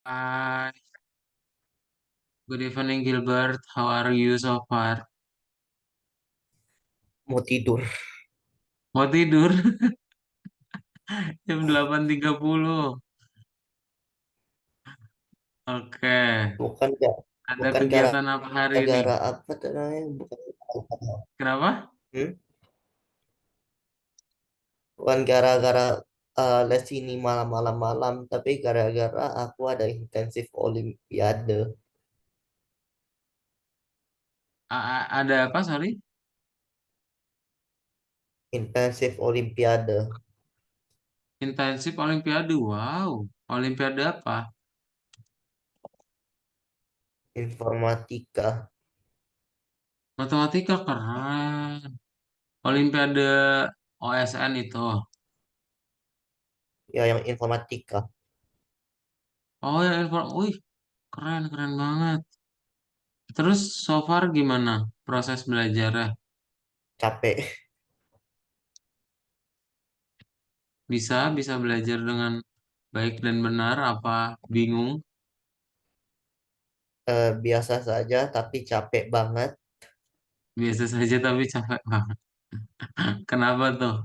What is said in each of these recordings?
Hi, good evening Gilbert. How are you so far? Mau tidur. Mau tidur jam 8.30. Oke, bukan gak ada bukan kegiatan apa hari ini? gara-gara apa tuh namanya, bukan Kenapa? hmm? Bukan gara-gara les ini malam-malam malam, tapi gara-gara aku ada intensif olimpiade. Ada apa, sorry? Intensif olimpiade Intensif Olimpiade. Wow, Olimpiade apa? informatika. Matematika keren. Olimpiade OSN itu. Ya, yang informatika. Oh ya, wih, keren, keren banget. Terus so far gimana proses belajarnya? Capek. Bisa belajar dengan baik dan benar apa bingung? Biasa saja tapi capek banget. Biasa saja tapi capek banget. Kenapa tuh?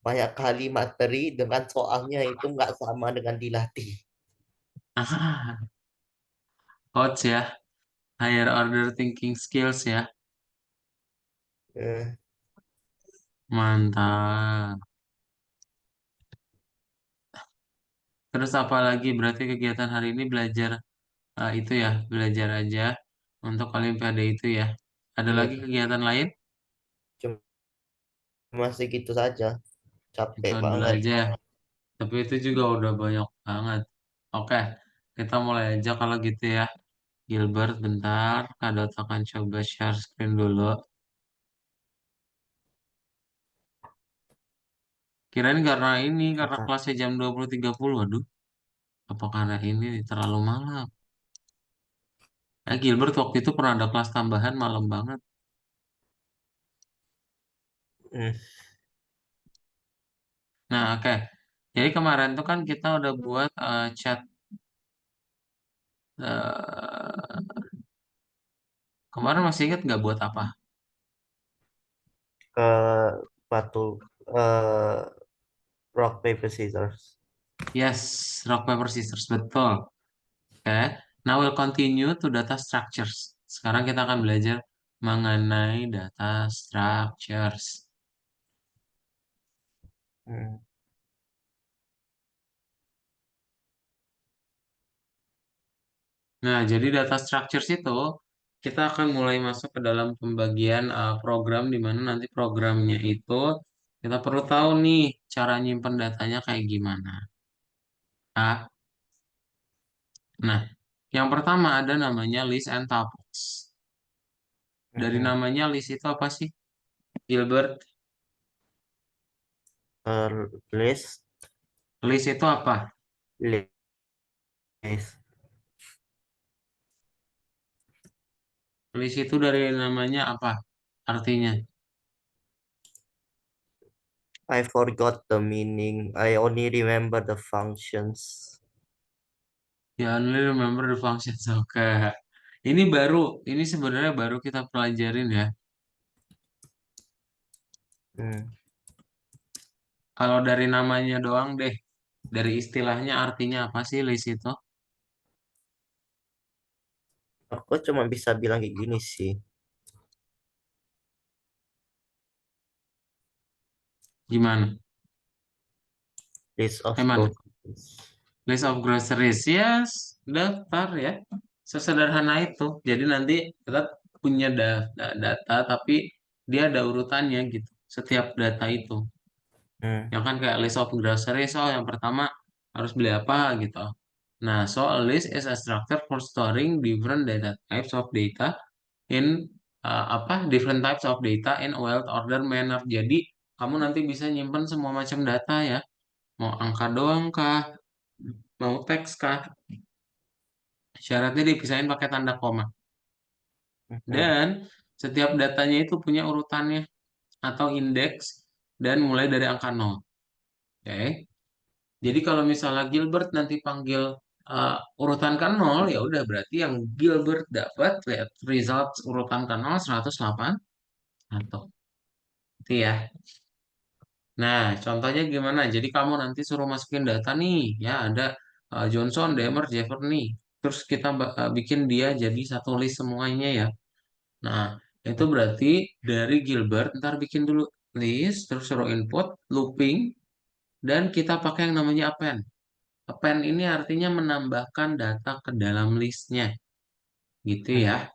Banyak kali materi dengan soalnya itu nggak sama dengan dilatih. Coach ya, higher order thinking skills ya. Eh, Mantap. Terus apa lagi? Berarti kegiatan hari ini belajar itu ya, belajar aja untuk Olimpiade itu ya. Ada lagi iya, kegiatan lain? cuma segitu saja. Itu Capek dulu banget. aja. Tapi itu juga udah banyak banget. Oke, kita mulai aja kalau gitu ya. Gilbert, bentar. Kak Dota akan coba share screen dulu. Kirain karena ini, karena Apa? kelasnya jam 20.30. Aduh, apa karena ini terlalu malam? Gilbert waktu itu pernah ada kelas tambahan malam banget. Hmm. Nah, oke. Jadi kemarin tuh kan kita udah buat chat. eh, Kemarin masih ingat nggak buat apa? Ke batu, eh, rock paper scissors. Yes, rock paper scissors betul. Oke. Now we'll continue to data structures. Sekarang kita akan belajar mengenai data structures. Hmm. Nah, jadi data structures itu kita akan mulai masuk ke dalam pembagian program di mana nanti programnya itu kita perlu tahu nih cara nyimpen datanya kayak gimana. Ah, nah, yang pertama ada namanya list and tuples. Dari Mhm. namanya list itu apa sih, Gilbert? List, List itu apa? list. List itu dari namanya apa? Artinya? I forgot the meaning. I only remember the functions. Ya, only remember the functions. Oke. Ini baru, ini sebenarnya baru kita pelajarin ya. Hmm. Kalau dari namanya doang deh, dari istilahnya artinya apa sih list itu? Aku cuma bisa bilang kayak gini sih. Gimana? List of Emang groceries. list of groceries, yes, daftar ya. Sesederhana itu. Jadi nanti kita punya data, tapi dia ada urutannya gitu. Setiap data itu. Hmm. Ya kan kayak list of groceries, so yang pertama harus beli apa gitu. Nah, so a list is a structure for storing different data types of data in different types of data in well order manner. Jadi kamu nanti bisa nyimpen semua macam data ya. Mau angka doang kah? Mau teks kah? Syaratnya dipisahin pakai tanda koma. Mhm. Dan setiap datanya itu punya urutannya atau indeks dan mulai dari angka 0. Oke. Jadi kalau misalnya Gilbert nanti panggil urutan ke 0, ya udah berarti yang Gilbert dapat lihat result urutan ke 0 108 atau itu ya. Nah, contohnya gimana? Jadi kamu nanti suruh masukin data nih, ya ada Johnson, Demer, Jeffer nih. Terus kita bikin dia jadi satu list semuanya ya. Nah, itu berarti dari Gilbert ntar bikin dulu list, terus suruh input, looping, dan kita pakai yang namanya append. Append ini artinya menambahkan data ke dalam listnya, gitu ya.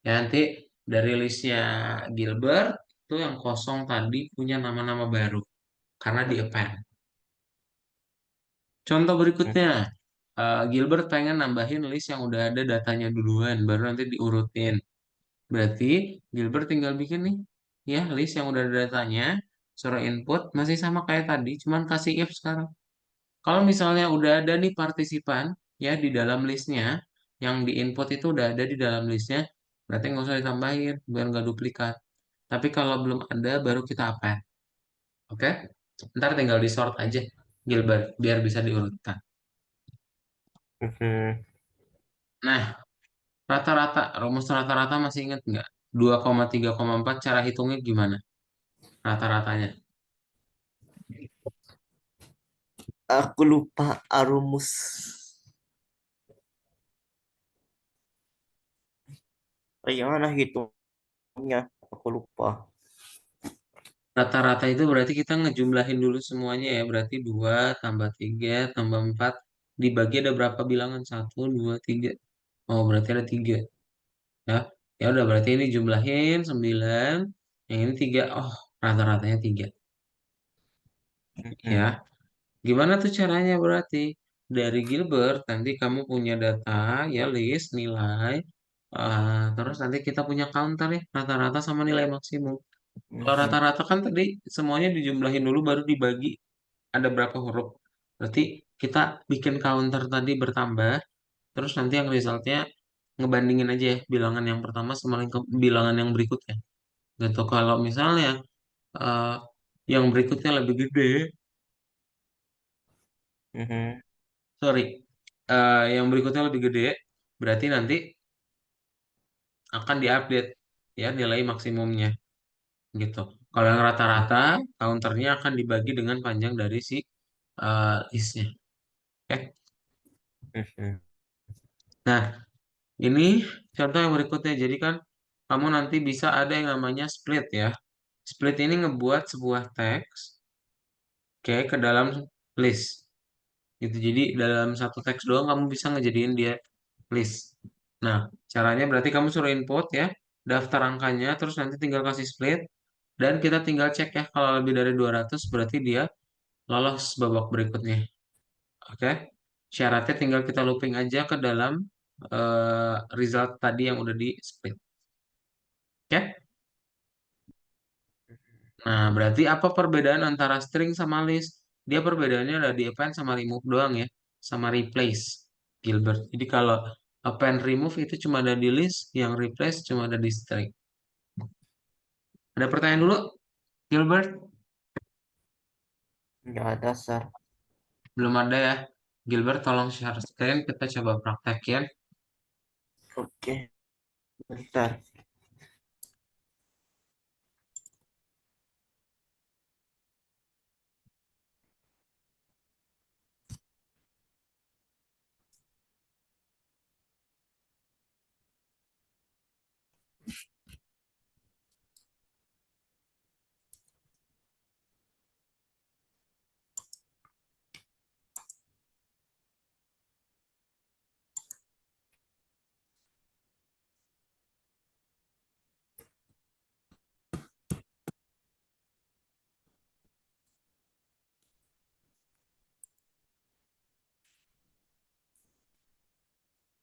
Ya nanti dari listnya Gilbert itu yang kosong tadi punya nama-nama baru karena di append. Contoh berikutnya, Gilbert pengen nambahin list yang udah ada datanya duluan, baru nanti diurutin. Berarti Gilbert tinggal bikin nih, ya list yang udah ada datanya, suruh input masih sama kayak tadi, cuman kasih if sekarang. Kalau misalnya udah ada nih partisipan, ya di dalam listnya, yang di input itu udah ada di dalam listnya, berarti nggak usah ditambahin, biar nggak duplikat. Tapi kalau belum ada, baru kita append. Oke? Ntar tinggal di sort aja, Gilbert, biar bisa diurutkan. Mhm. Nah, rata-rata, rumus rata-rata masih ingat nggak? 2,3,4 cara hitungnya gimana? Rata-ratanya. Aku lupa rumus. Bagaimana hitungnya? Aku lupa. Rata-rata itu berarti kita ngejumlahin dulu semuanya ya. Berarti 2 tambah 3 tambah 4 dibagi ada berapa bilangan? Satu, 2, 3. Oh, berarti ada 3. Ya, ya udah berarti ini jumlahin 9. Yang ini 3. Oh, rata-ratanya 3. Ya, Mhm. gimana tuh caranya berarti? Dari Gilbert nanti kamu punya data ya list nilai. Terus nanti kita punya counter ya rata-rata sama nilai maksimum. Kalau Mhm. rata-rata kan tadi semuanya dijumlahin dulu baru dibagi ada berapa huruf. Berarti kita bikin counter tadi bertambah, terus nanti yang resultnya ngebandingin aja ya bilangan yang pertama sama bilangan yang berikutnya. Gitu. Kalau misalnya eh, yang berikutnya lebih gede, Mhm. sorry, yang berikutnya lebih gede, berarti nanti akan diupdate ya nilai maksimumnya gitu. Kalau yang rata-rata, counternya akan dibagi dengan panjang dari si listnya. Oke. Mhm. Nah, ini contoh yang berikutnya. Jadi kan kamu nanti bisa ada yang namanya split ya. Split ini ngebuat sebuah teks ke dalam list gitu. Jadi dalam satu teks doang kamu bisa ngejadiin dia list. Nah, caranya berarti kamu suruh input ya daftar angkanya terus nanti tinggal kasih split dan kita tinggal cek ya kalau lebih dari 200 berarti dia lolos babak berikutnya. Oke. Syaratnya tinggal kita looping aja ke dalam result tadi yang udah di split. Oke. Nah, berarti apa perbedaan antara string sama list? Dia perbedaannya ada di append sama remove doang ya, sama replace, Gilbert. Jadi kalau append remove itu cuma ada di list, yang replace cuma ada di string. Ada pertanyaan dulu, Gilbert? Nggak ada, Sar. Belum ada ya. Gilbert tolong share screen, kita coba praktekin. Oke, bentar.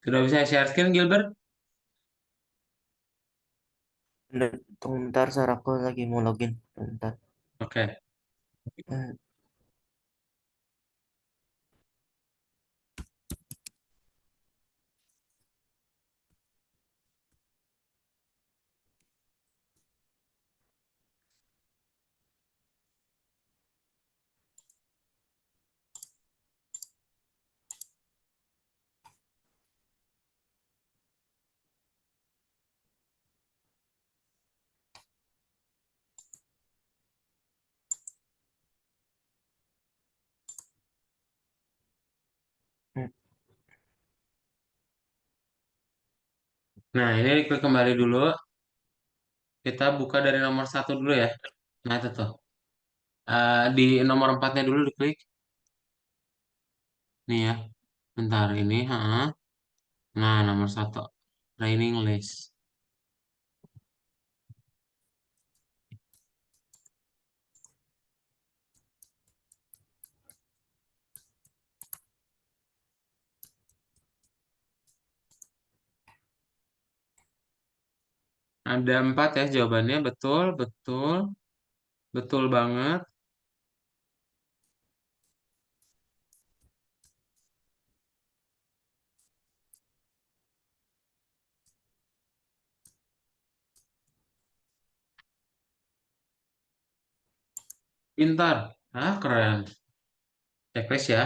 Sudah bisa share screen, Gilbert? Tunggu bentar, Sar. Aku lagi mau login. Bentar. Oke. Eh, Hmm. Nah, ini klik kembali dulu. Kita buka dari nomor satu dulu ya. Nah, itu tuh. Di nomor empatnya dulu diklik. Nih ya. Bentar ini. Nah, nomor satu. Training list. Ada empat ya jawabannya. Betul, betul, betul banget. Pintar. Keren. Checklist ya.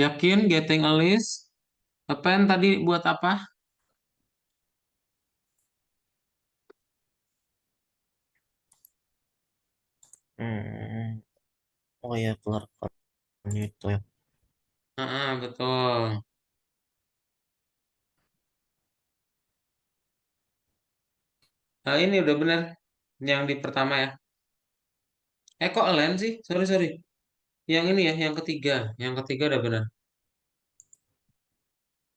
Yakin getting a list? Pen tadi buat apa? Hmm. Oh ya, keluar itu ya. Betul. Ini udah bener. Yang di pertama ya. Kok Len sih? Sorry, sorry. Yang ini ya, yang ketiga. Yang ketiga udah bener.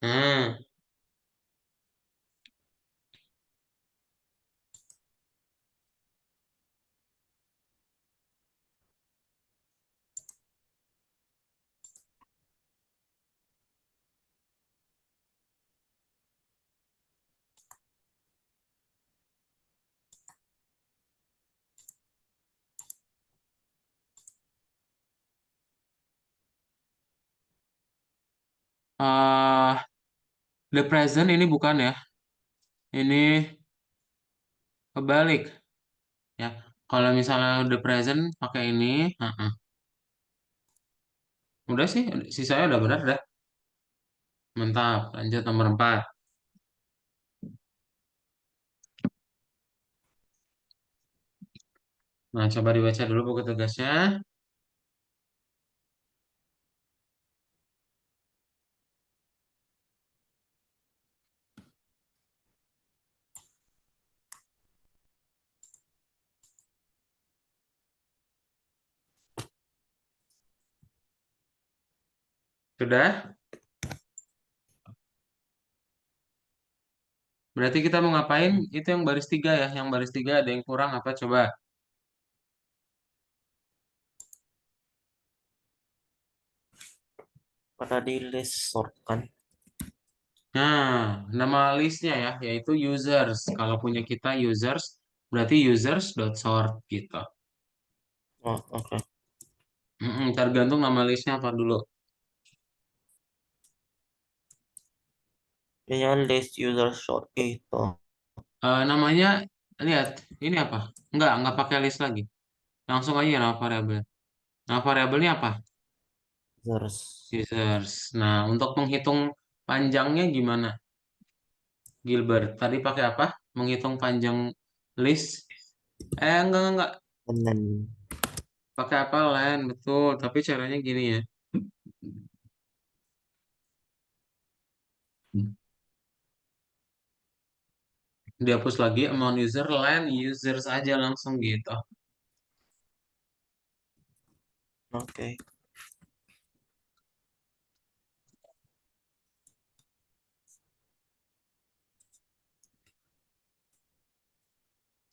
Hmm. ah the present ini bukan ya. Ini kebalik ya. Kalau misalnya the present pakai ini, udah sih, sisanya udah benar dah. Mantap. Lanjut nomor 4. Nah, coba dibaca dulu buku tugasnya. Sudah? Berarti kita mau ngapain? Hmm. Itu yang baris tiga ya. Yang baris tiga ada yang kurang apa coba? Pada di list sort kan. Nah, nama listnya ya, yaitu users. Kalau punya kita users, berarti users.sort gitu. Oh, oke. Tergantung nama listnya apa dulu. Kayaknya list user sort itu. Namanya, lihat, ini apa? Enggak pakai list lagi. Langsung aja nama variabel. Nama variabelnya apa? Users. Users. Nah, untuk menghitung panjangnya gimana, Gilbert? Tadi pakai apa? Menghitung panjang list? Enggak. Dan Pakai apa? Len, betul. Tapi caranya gini ya. Dihapus lagi amount user, len users aja langsung gitu. oke.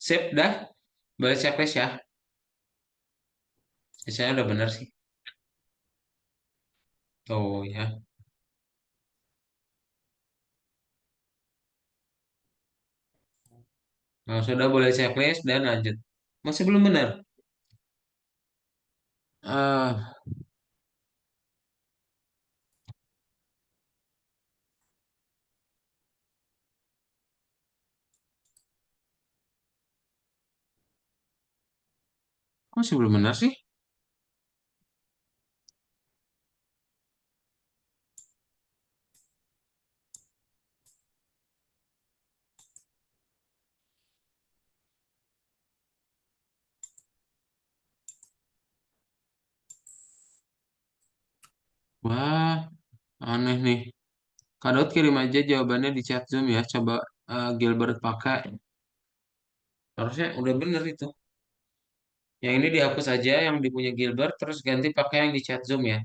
Sip, dah. Balik checklist ya. Sisanya udah bener sih. Tuh ya. Nah, sudah boleh checklist dan lanjut. Masih belum benar. Ah, masih belum benar sih? Wah, aneh nih. Kadot kirim aja jawabannya di chat Zoom ya. Coba Gilbert pakai. Harusnya udah bener itu. Yang ini dihapus aja yang dipunya Gilbert terus ganti pakai yang di chat Zoom ya.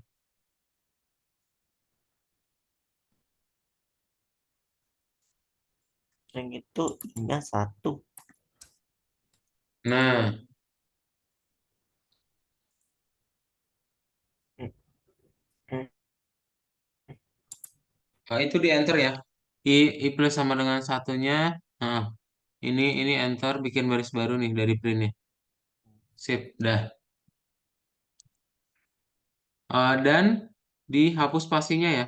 Yang itu hanya satu. Nah, Hmm, hmm, itu di enter ya. I plus sama dengan satunya. Nah, ini enter bikin baris baru nih dari printnya. Sip, dah. Dan dihapus spasinya ya.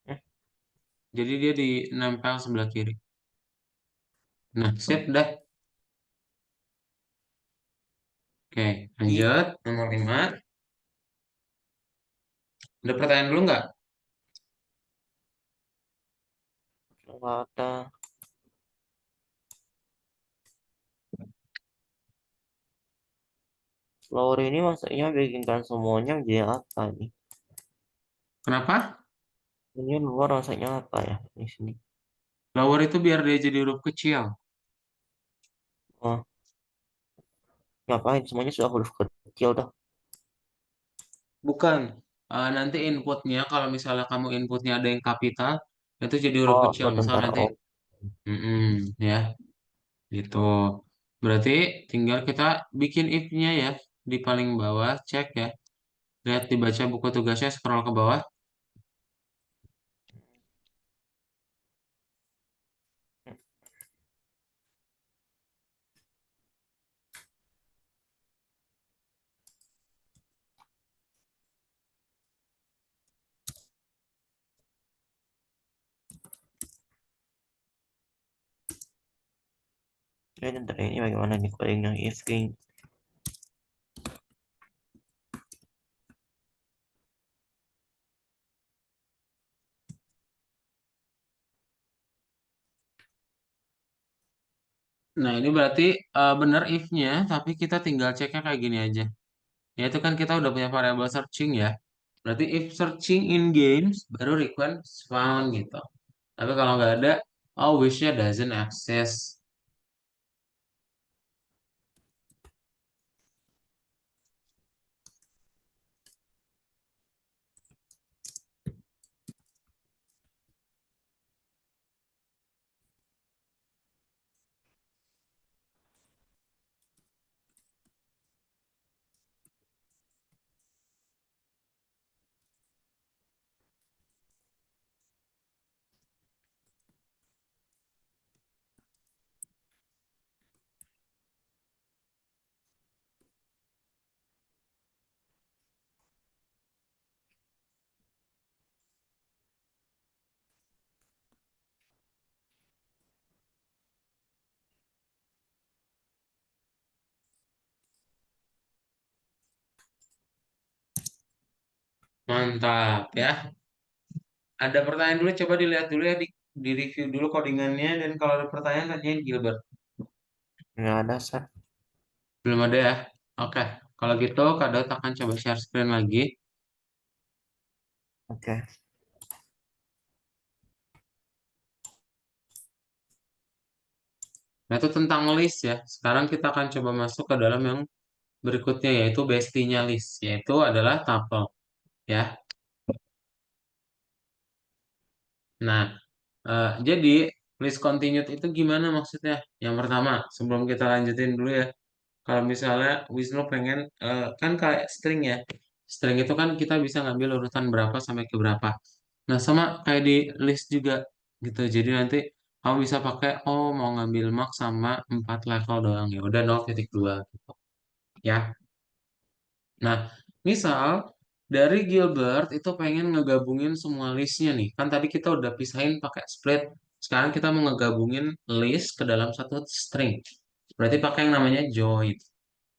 hmm. Jadi dia di nempel sebelah kiri. Nah, sip dah. Oke, I lanjut. Nomor 5. Ada pertanyaan dulu nggak? nggak ada. Flower ini maksudnya bikinkan semuanya jadi apa nih? Kenapa? Ini luar maksudnya apa ya di sini? Lower itu biar dia jadi huruf kecil. Oh, ngapain? Semuanya sudah huruf kecil dah. Bukan. Nanti inputnya, kalau misalnya kamu inputnya ada yang kapital, itu jadi huruf Oh, kecil. buat Misal tentara. nanti, Oh, ya, gitu. Berarti tinggal kita bikin if-nya ya. Di paling bawah, cek ya. Lihat dibaca buku tugasnya, scroll ke bawah. ini tentara ini bagaimana nih codingnya if king? Nah, ini berarti benar if-nya, tapi kita tinggal ceknya kayak gini aja. Ya itu kan kita udah punya variabel searching ya. Berarti if searching in games baru request found gitu. Tapi kalau nggak ada, oh wishnya doesn't access. Mantap ya. Ada pertanyaan dulu, coba dilihat dulu ya, di review dulu codingannya, dan kalau ada pertanyaan tanyain Gilbert. Nggak ada, Sar. Belum ada ya? Oke, kalau gitu Kak Daud akan coba share screen lagi. Oke. Nah, itu tentang list ya. Sekarang kita akan coba masuk ke dalam yang berikutnya, yaitu bestinya list, yaitu adalah tuple ya. Nah, jadi list continued itu gimana maksudnya? Yang pertama, sebelum kita lanjutin dulu ya. Kalau misalnya Wisnu pengen, kan kayak string ya. String itu kan kita bisa ngambil urutan berapa sampai ke berapa. Nah, sama kayak di list juga gitu. Jadi nanti kamu bisa pakai, oh mau ngambil max sama 4 level doang, ya udah 0,2 gitu ya. Nah, misal dari Gilbert itu pengen ngegabungin semua listnya nih. Kan tadi kita udah pisahin pakai split. Sekarang kita mau ngegabungin list ke dalam satu string. Berarti pakai yang namanya join.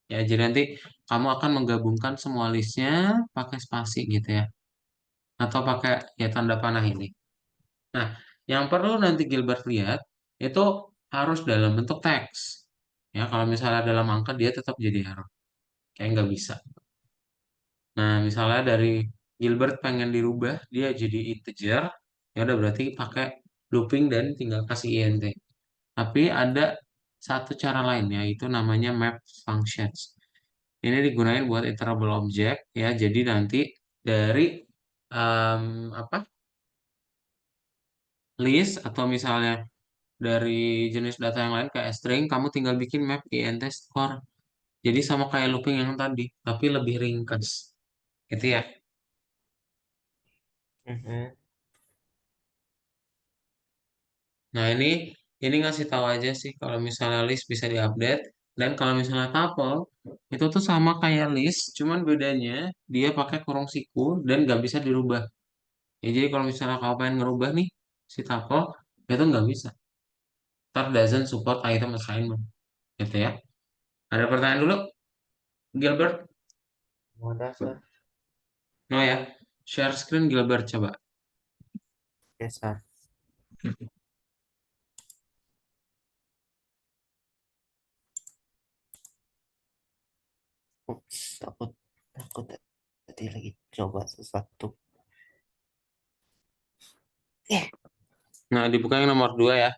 Ya, jadi nanti kamu akan menggabungkan semua listnya pakai spasi gitu ya. Atau pakai ya tanda panah ini. Nah, yang perlu nanti Gilbert lihat itu harus dalam bentuk teks. Ya, kalau misalnya dalam angka dia tetap jadi error. Kayak nggak bisa. Nah, misalnya dari Gilbert pengen dirubah dia jadi integer, ya udah berarti pakai looping dan tinggal kasih int. Tapi ada satu cara lain yaitu namanya map functions. Ini digunakan buat iterable object ya. Jadi nanti dari em, apa list atau misalnya dari jenis data yang lain kayak string, kamu tinggal bikin map int store. Jadi sama kayak looping yang tadi, tapi lebih ringkas. Gitu ya. Mhm. Nah, ini ngasih tahu aja sih kalau misalnya list bisa diupdate, dan kalau misalnya tuple itu tuh sama kayak list, cuman bedanya dia pakai kurung siku dan nggak bisa dirubah. Ya, jadi kalau misalnya kamu pengen ngerubah nih si tuple itu nggak bisa. Ntar doesn't support item assignment gitu ya. Ada pertanyaan dulu, Gilbert? Nggak ada, Sar. No ya. Share screen Gilbert coba. Oke, Sar. Ups, aku tadi lagi coba sesuatu. Eh, Nah, dibuka yang nomor 2 ya.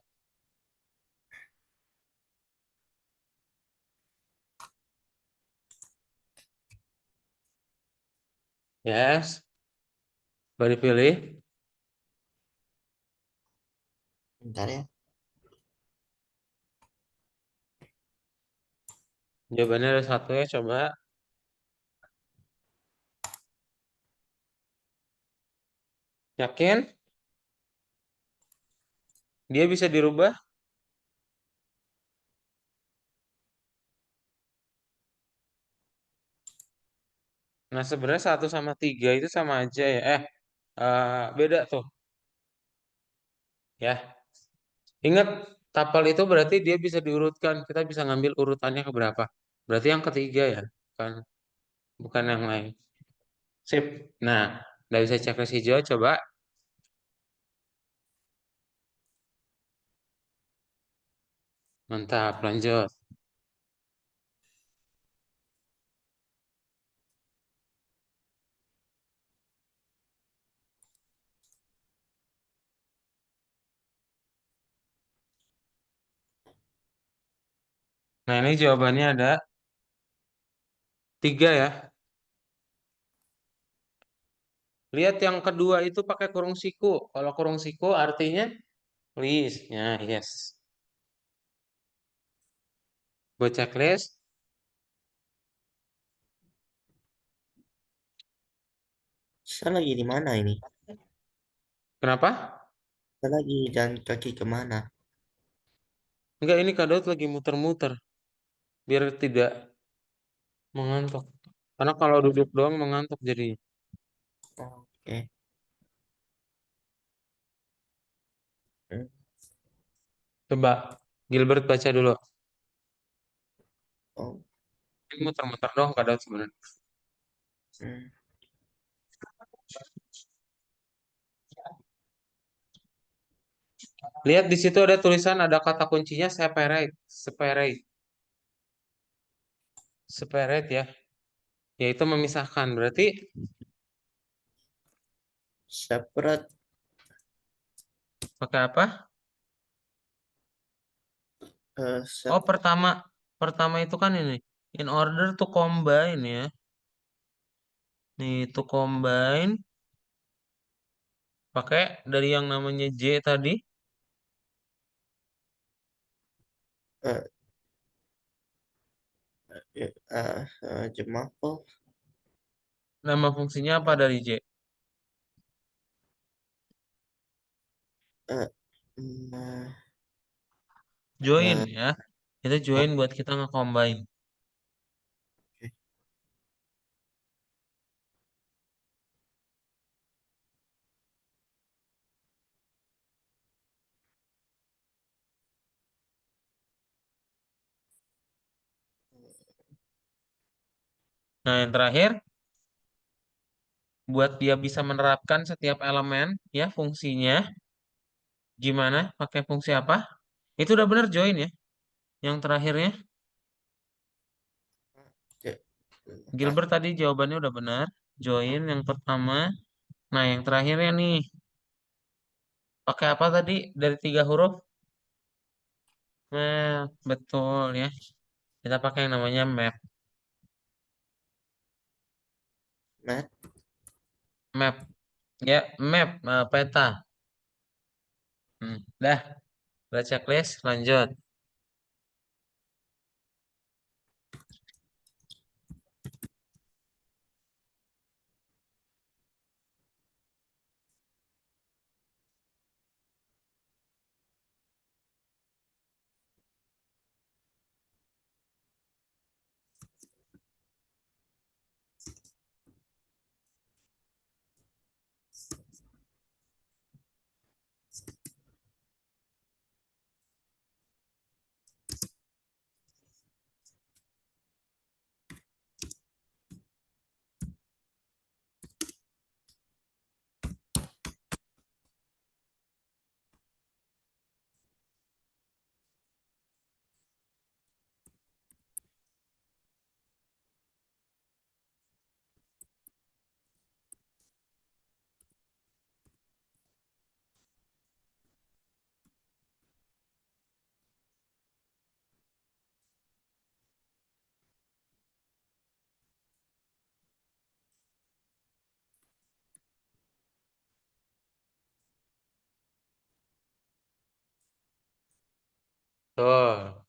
Yes. Baru dipilih. bentar ya. Jawabannya ada satu ya, coba. Yakin? Dia bisa dirubah? Nah, sebenarnya 1 sama 3 itu sama aja ya. Beda tuh. Ya. Ingat, tapal itu berarti dia bisa diurutkan. Kita bisa ngambil urutannya ke berapa. Berarti yang ketiga ya. Bukan, bukan yang lain. Sip. Nah, udah bisa checklist hijau. Coba. Mantap, lanjut. Nah, ini jawabannya ada 3 ya. Lihat yang kedua itu pakai kurung siku. Kalau kurung siku artinya list. Ya, yes. Buat checklist. Saya lagi di mana ini? Kenapa? Saya lagi jalan kaki kemana? Enggak, ini Kak Daud lagi muter-muter. Biar tidak mengantuk. Karena kalau duduk doang mengantuk jadinya. Oke. Hmm. Coba Gilbert baca dulu. Oh. Ini muter-muter doang Kak Daud sebenarnya. Hmm. Lihat di situ ada tulisan, ada kata kuncinya separate, separate, separate ya, yaitu memisahkan. Berarti Separate. pakai apa? Oh, Sep pertama, pertama itu kan ini. In order to combine ya. Nih, to combine. Pakai dari yang namanya J tadi. eh, Jemakel. Nama fungsinya apa eh, dari J? eh, nah, Join eh, ya. Itu join oke. buat kita nge-combine. Nah, yang terakhir, buat dia bisa menerapkan setiap elemen, ya fungsinya, gimana, pakai fungsi apa? Itu udah bener join ya. Yang terakhirnya, Oke. Bentar. Gilbert tadi jawabannya udah benar. Join yang pertama. Nah, yang terakhirnya nih, pakai apa tadi dari tiga huruf? Nah, betul ya. Kita pakai yang namanya map. Mat. Map. Ya, map, peta. Dah, udah checklist, lanjut. Tuh.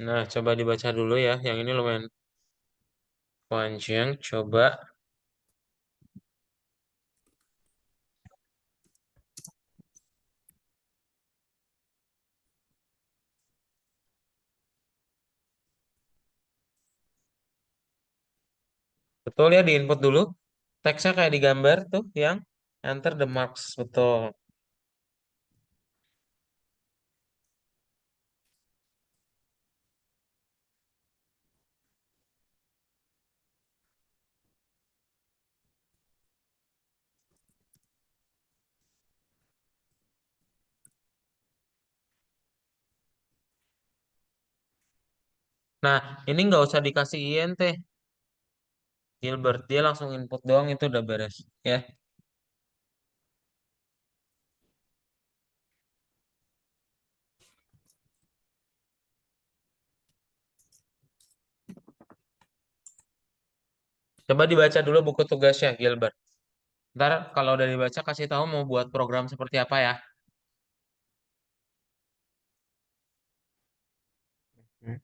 Nah, coba dibaca dulu ya. Yang ini lumayan panjang. Coba. Betul ya, di input dulu. Teksnya kayak di gambar tuh yang enter the marks. Betul. Nah, ini nggak usah dikasih INT, Gilbert. Dia langsung input doang itu udah beres. Ya. Coba dibaca dulu buku tugasnya, Gilbert. Ntar kalau udah dibaca kasih tahu mau buat program seperti apa ya. Hmm.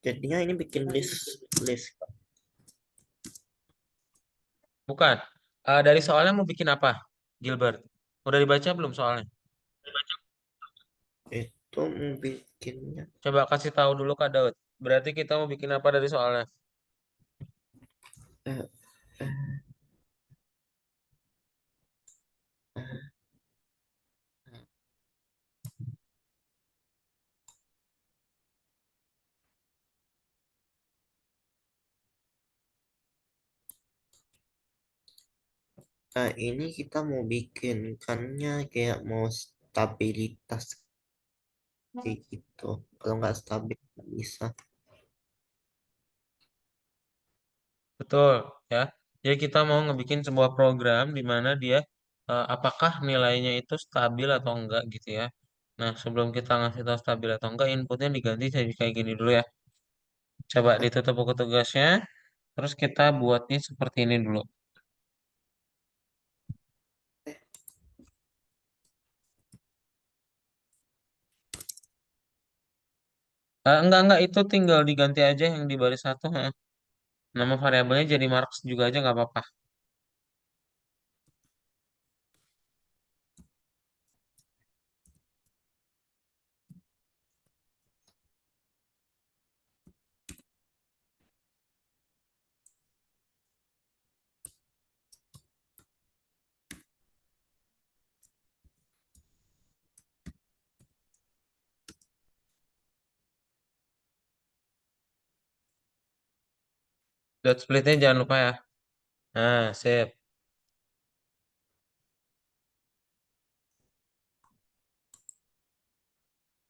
Jadinya ini bikin list list. Bukan. Dari soalnya mau bikin apa, Gilbert? Udah dibaca belum soalnya? Itu bikinnya Coba kasih tahu dulu Kak Daud. Berarti kita mau bikin apa dari soalnya? eh, Nah, ini kita mau bikinkannya kayak mau stabilitas kayak gitu. Kalau nggak stabil nggak bisa. Betul, ya. Jadi kita mau ngebikin sebuah program di mana dia apakah nilainya itu stabil atau enggak gitu ya. Nah, sebelum kita ngasih tahu stabil atau enggak, inputnya diganti jadi kayak gini dulu ya. Coba ditutup buku tugasnya, terus kita buatnya seperti ini dulu. Enggak, itu tinggal diganti aja yang di baris satu. Nama variabelnya jadi marks juga aja nggak apa-apa. Dot splitnya jangan lupa ya. Nah, sip.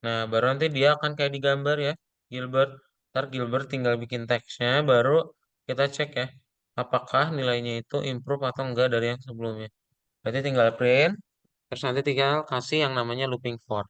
Nah, baru nanti dia akan kayak digambar ya, Gilbert. Ntar Gilbert tinggal bikin teksnya, baru kita cek ya, apakah nilainya itu improve atau enggak dari yang sebelumnya. Berarti tinggal print, terus nanti tinggal kasih yang namanya looping for.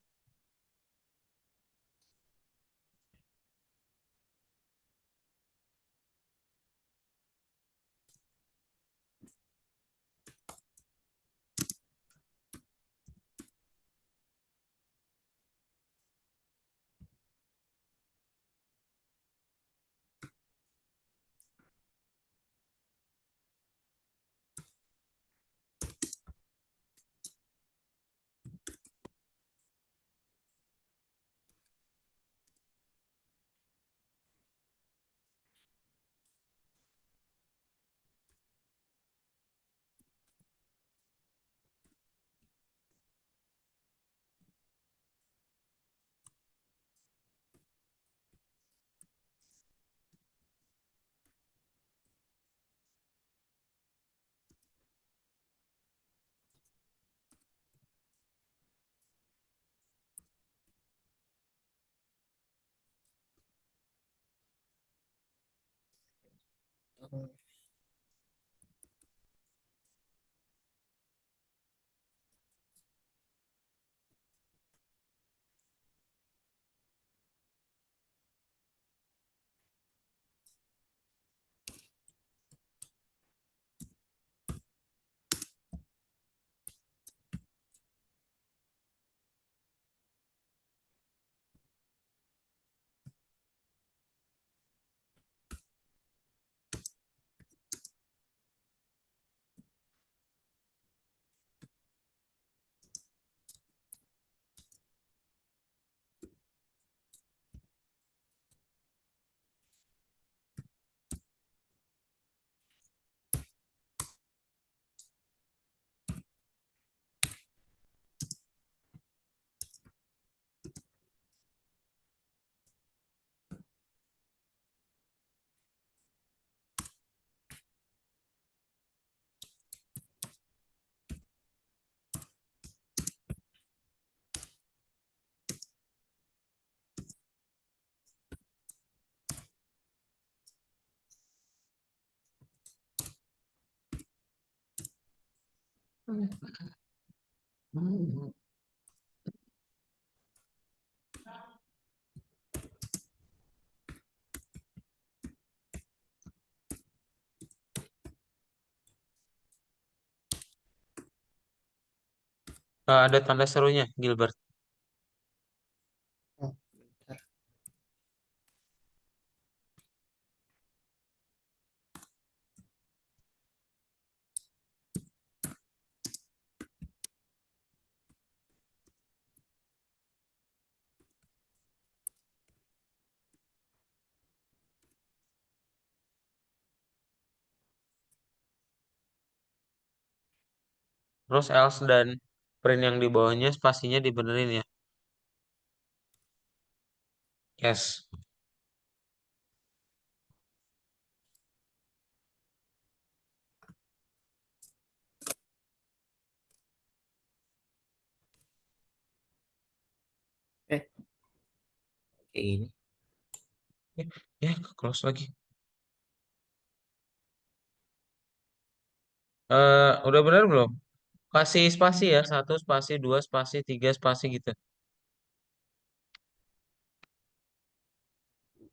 Ada tanda serunya, Gilbert. Oh, bentar. Terus else dan print yang di bawahnya spasinya dibenerin ya. Yes. kayak gini. Ya, ya, close lagi. Udah benar belum? Kasih spasi ya, satu spasi, dua spasi, tiga spasi gitu.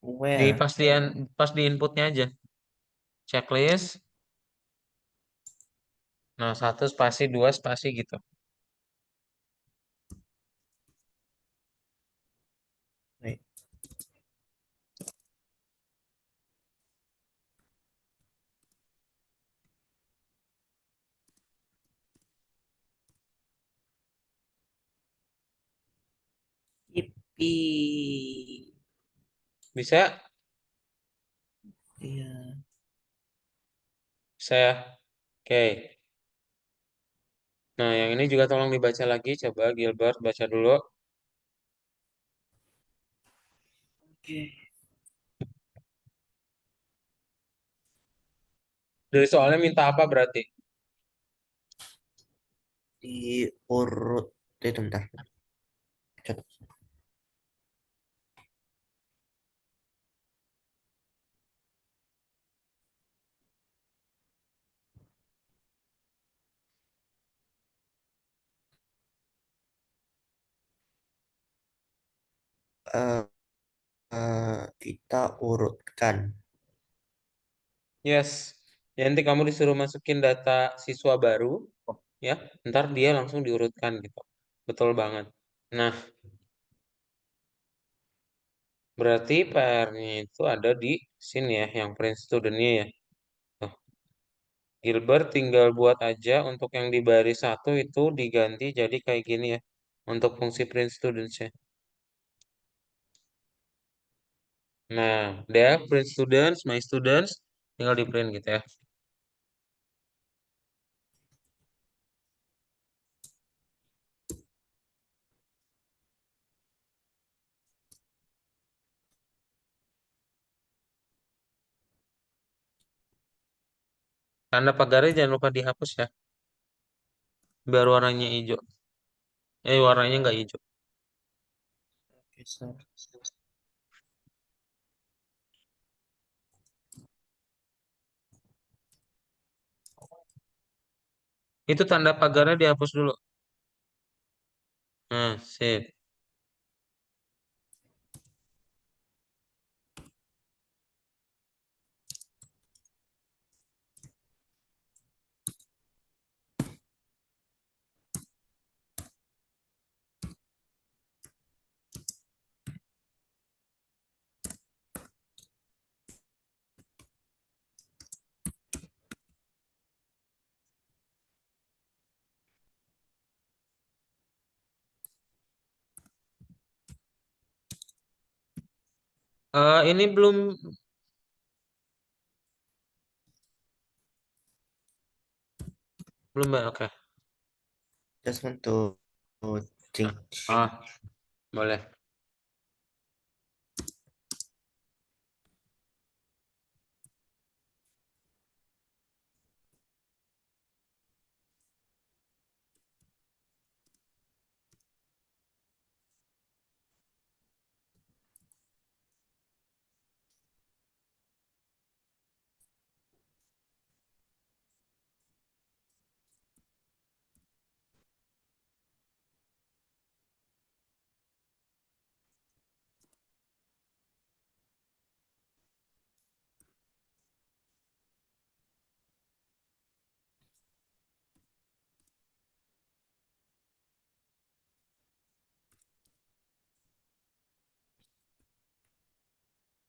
Di Where? pastian, pas di inputnya aja. Checklist. Nah, satu spasi, dua spasi gitu. Wait. Yippee. Bisa? Iya. Bisa ya? Oke. Nah, yang ini juga tolong dibaca lagi. Coba Gilbert baca dulu. Oke. Dari soalnya minta apa berarti? Diurut. Bentar. Cat. Eh, kita urutkan. Yes. Ya, nanti kamu disuruh masukin data siswa baru, ya. Ntar dia langsung diurutkan gitu. Betul banget. Nah, berarti PR-nya itu ada di sini ya, yang print student-nya ya. Tuh, Gilbert tinggal buat aja untuk yang di baris satu itu diganti jadi kayak gini ya. Untuk fungsi print students-nya. Nah, def print students, my students, tinggal di print gitu ya. Tanda pagarnya jangan lupa dihapus ya, biar warnanya hijau. Warnanya nggak hijau. Oke, so. Itu tanda pagarnya dihapus dulu. Nah, sip. Ini belum ya? Oke. Just want to change. Ah, boleh.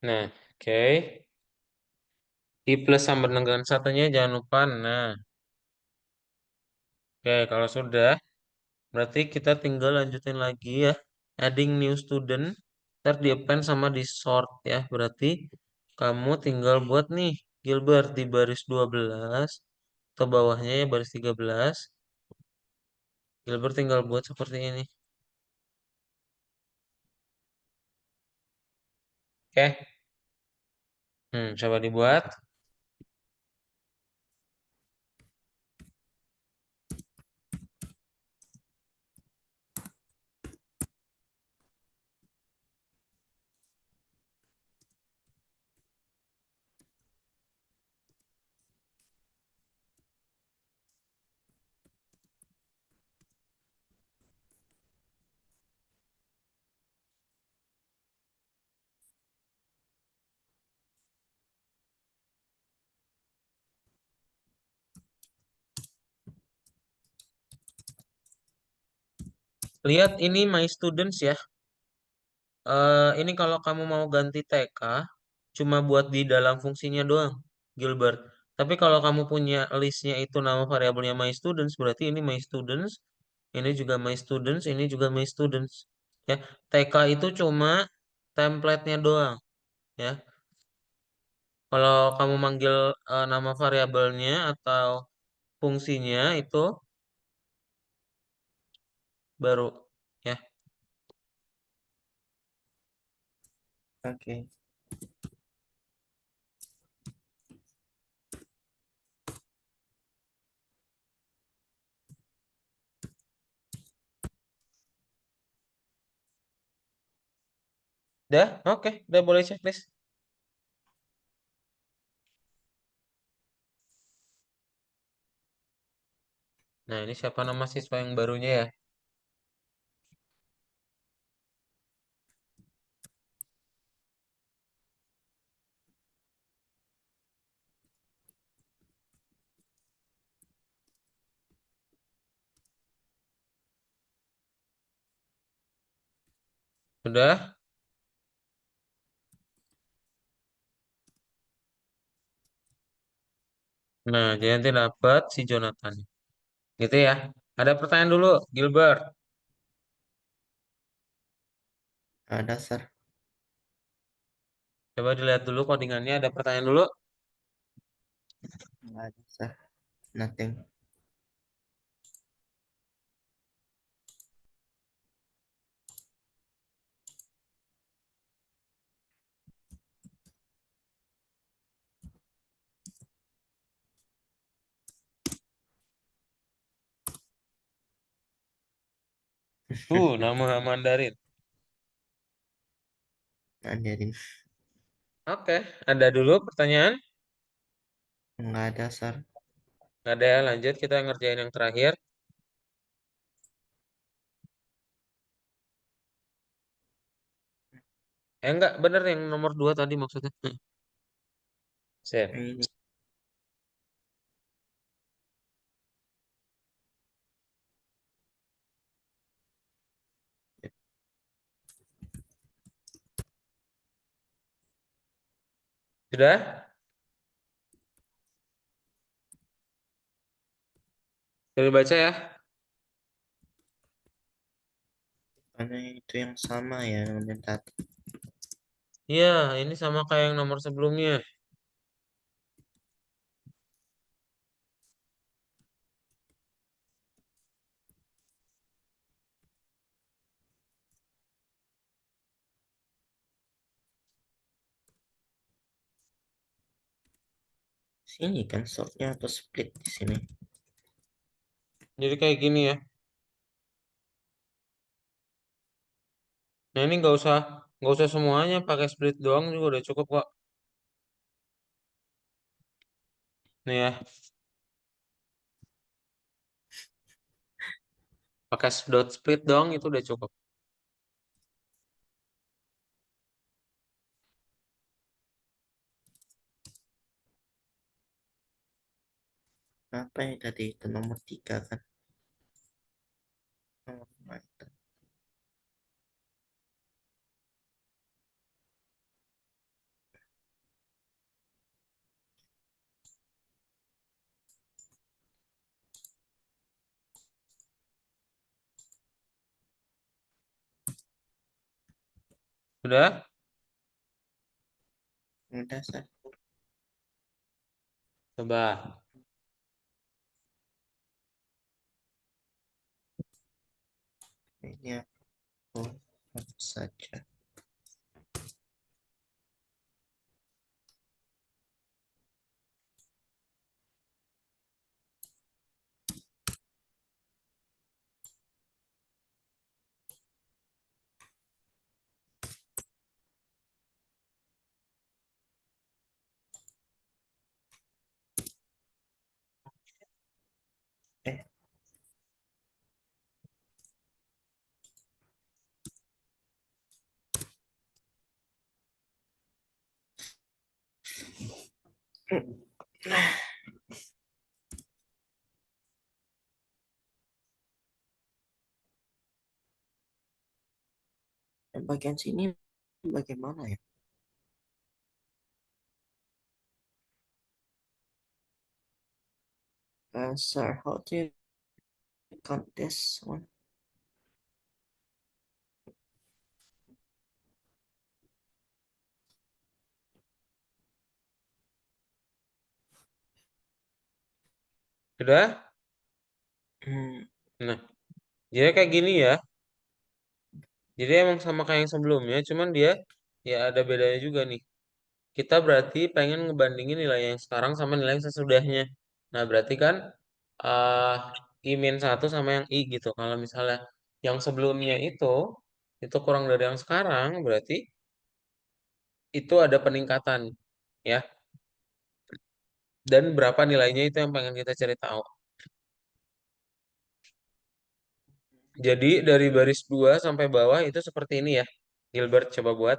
Nah, oke. I plus sama dengan satunya jangan lupa. Nah, oke. Kalau sudah, berarti kita tinggal lanjutin lagi ya. Adding new student. Ntar di append sama di sort ya. Berarti kamu tinggal buat nih Gilbert di baris 12 atau bawahnya ya baris 13. Gilbert tinggal buat seperti ini. Oke. Coba dibuat. Lihat ini my students ya. Ini kalau kamu mau ganti TK, cuma buat di dalam fungsinya doang, Gilbert. Tapi kalau kamu punya listnya itu nama variabelnya my students, berarti ini my students, ini juga my students, ini juga my students. Ya, TK itu cuma template-nya doang. Ya, kalau kamu manggil nama variabelnya atau fungsinya itu baru. Ya, Oke. udah, oke, udah boleh checklist. Nah, ini siapa nama siswa yang barunya ya? Sudah? Nah, jadi nanti dapat si Jonathan. Gitu ya. Ada pertanyaan dulu, Gilbert. Ada, Sir. Coba dilihat dulu codingannya. Ada pertanyaan dulu. Nggak ada, Sir. Nothing. Nama Mandarin. Mandarin. Oke, ada dulu pertanyaan. Nggak ada, Sir. Nggak ada ya, lanjut kita ngerjain yang terakhir. Enggak, bener yang nomor 2 tadi maksudnya. Sip. Ini. Sudah? Sudah baca ya? Karena itu yang sama ya, yang tadi. Iya, ini sama kayak yang nomor sebelumnya. Sini kan shortnya atau split di sini. Jadi kayak gini ya. Nah ini nggak usah semuanya, pakai split doang juga udah cukup kok. Nih ya, pakai dot split doang itu udah cukup. Apa yang tadi itu nomor 3 kan? Oh, mantap. Udah? Udah, Sir. Coba. Ini aku hapus saja. Eh, bagian sini bagaimana ya? Sir, how do you cut this one? Sudah? Hmm, Nah, jadi kayak gini ya. Jadi emang sama kayak yang sebelumnya, cuman dia ya ada bedanya juga nih. Kita berarti pengen ngebandingin nilai yang sekarang sama nilai yang sesudahnya. Nah, berarti kan uh, I-1 sama yang I gitu. Kalau misalnya yang sebelumnya itu kurang dari yang sekarang, berarti itu ada peningkatan ya. Dan berapa nilainya itu yang pengen kita cari tahu. Jadi dari baris 2 sampai bawah itu seperti ini ya. Gilbert coba buat.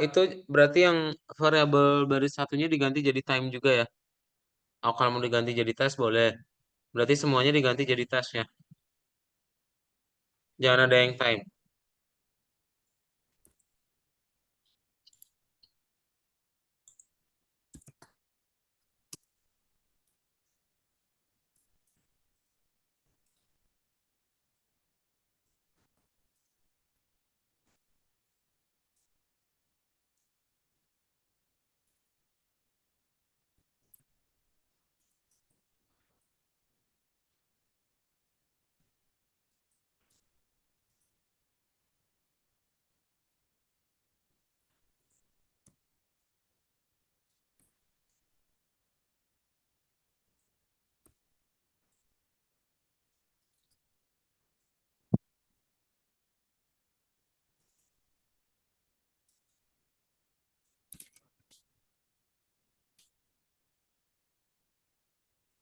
Itu berarti yang variabel baris satunya diganti jadi time juga ya. Oh, kalau mau diganti jadi tes boleh. Berarti semuanya diganti jadi tes ya. Jangan ada yang time.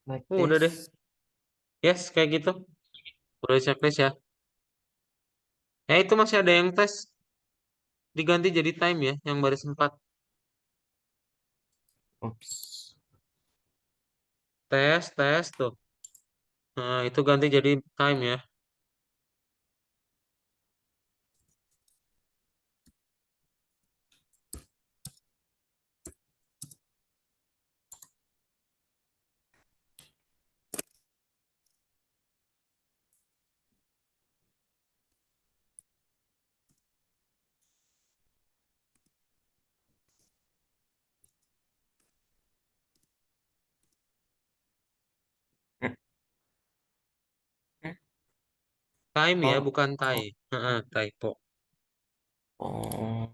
like Udah deh. this. Yes, kayak gitu. Udah checklist ya. Itu masih ada yang tes. Diganti jadi time ya, yang baris 4. Oops. Tes, tes tuh. Nah, itu ganti jadi time ya. Hmm, hmm. Time ya, Oh, bukan tai. oh, Heeh, typo. oh.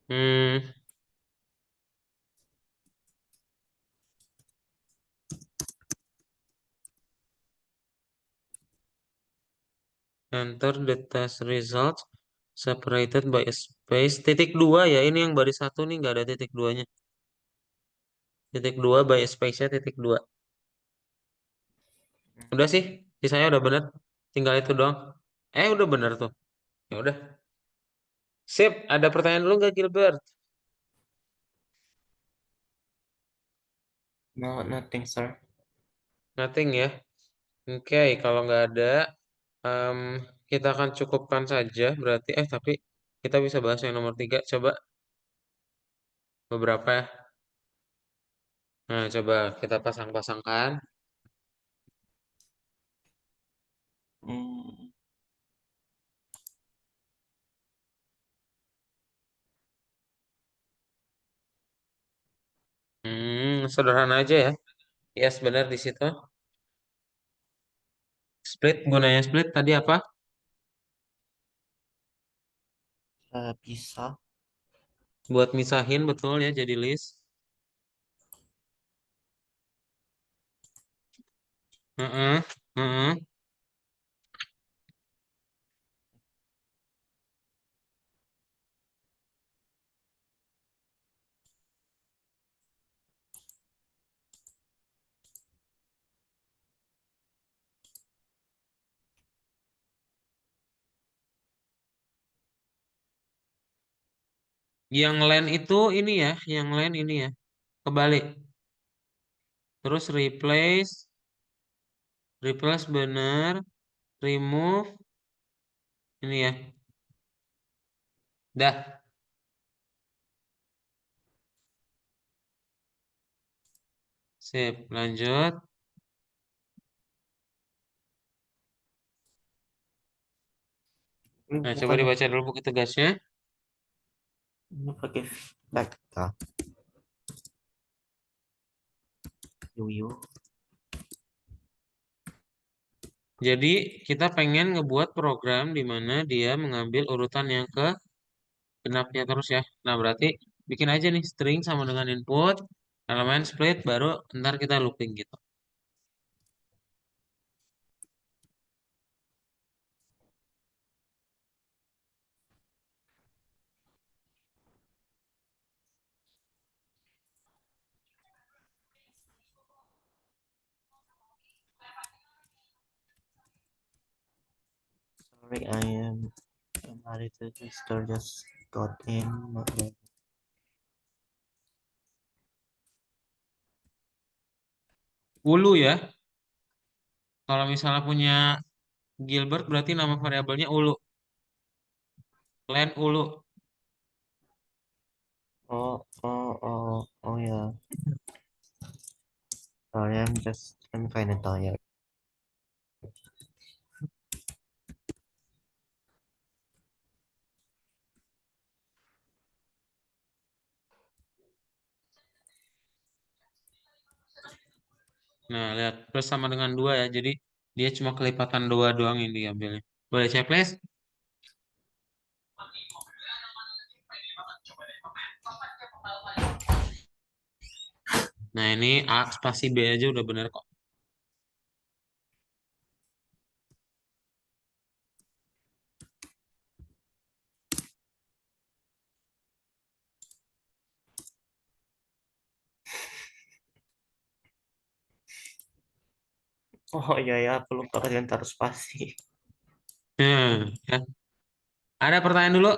Hmm, enter the test results separated by a space. Titik 2 ya, ini yang baris 1 nih nggak ada titik 2-nya. Titik 2 by space-nya titik 2. Udah sih, sisanya udah bener. Tinggal itu doang. Udah bener tuh. Ya udah. Sip, ada pertanyaan dulu nggak Gilbert? No, nothing, sir. Nothing ya. Oke, kalau nggak ada, Em, kita akan cukupkan saja berarti. Tapi kita bisa bahas yang nomor tiga. Coba beberapa ya. Nah, coba kita pasang-pasangkan. Hmm, Sederhana aja ya. Yes, benar di situ. Split, gunanya split tadi apa? bisa. Buat misahin betul ya jadi list. Heeh, heeh. Yang len itu ini ya, yang len ini ya. Kebalik. Terus replace bener, remove ini ya. Dah, sip. Lanjut. Ini Nah, coba bukannya dibaca dulu buku tugasnya. ini pakai data. Yuyu. Jadi, kita pengen ngebuat program di mana dia mengambil urutan yang ke genapnya terus ya. Nah, berarti bikin aja nih string sama dengan input, elemen split, baru ntar kita looping gitu. Sorry, I am a little sister just got in. Ulu ya. Kalau misalnya punya Gilbert berarti nama variabelnya ulu. Len ulu. Oh ya. Sorry, I'm kind of tired. Nah, lihat plus sama dengan dua ya. Jadi dia cuma kelipatan dua doang yang diambilnya. Boleh checklist? Nah, ini A spasi B aja udah bener kok. Oh iya ya, aku lupa kalian taruh spasi. Ya. Ada pertanyaan dulu,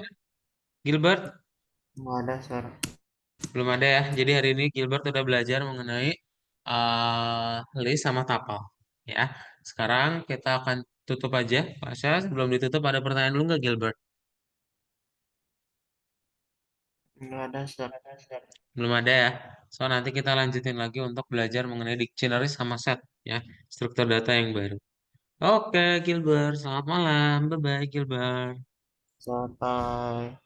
Gilbert? Mau ada suara. Belum ada ya. Jadi hari ini Gilbert udah belajar mengenai list sama tuple. Ya. Sekarang kita akan tutup aja. Pasha, sebelum ditutup ada pertanyaan dulu nggak Gilbert? Nggak ada suara. Belum ada ya. So nanti kita lanjutin lagi untuk belajar mengenai dictionary sama set ya, struktur data yang baru. Oke, Gilbert. Selamat malam. Bye-bye, Gilbert. Sampai.